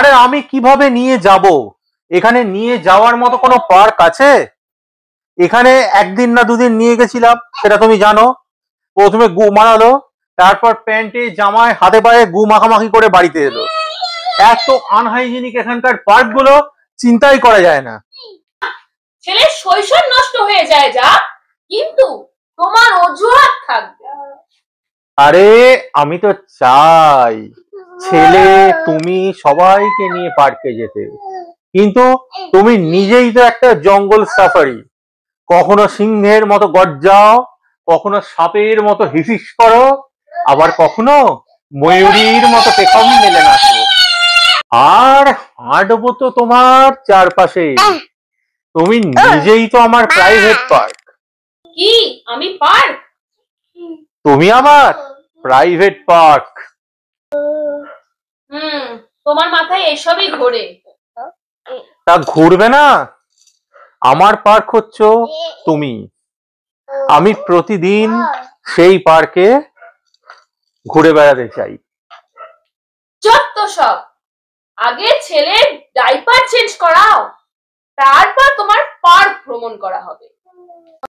আরে আমি কিভাবে নিয়ে যাব? এখানে নিয়ে যাওয়ার মতো কোনো পার্ক আছে? এখানে একদিন না দুদিন নিয়ে গেছিলাম, সেটা তুমি জানো। প্রথমে গু মারালো, তারপর প্যান্টে জামায় হাতে পায়ে গু মাখামাখি করে বাড়িতে এলো। এত আনহাইজিনিক এখানকার পার্ক গুলো, চিন্তাই করা যায় না। ছেলের শৈশব নষ্ট হয়ে যায় যা, কিন্তু তোমার অজুহাত থাকবে। আরে আমি তো চাই ছেলে তুমি সবাইকে নিয়ে পার্কে যেতে, কিন্তু তুমি নিজেই তো একটা জঙ্গল সাফারি। কখনো সিংহের মতো গর্জাও, কখনো সাপের মতো হিসিস করো, আবার কখনো ময়ূরীর মতো পেখম মেলে নাচো। আর হাঁটবো তো তোমার চারপাশে। তুমি নিজেই তো আমার প্রাইভেট পার্ক। কি আমি পার্ক? তুমি আমার প্রাইভেট পার্ক। তোমার মাথায় এসবই ঘোরে। তা ঘুরবে না? আমার পার্ক হচ্ছে তুমি। আমি প্রতিদিন সেই পার্কে ঘুরে বেড়াতে চাই। যত সব, আগে ছেলের ডাইপার চেঞ্জ করাও, তারপর তোমার পার্ক ভ্রমণ করা হবে।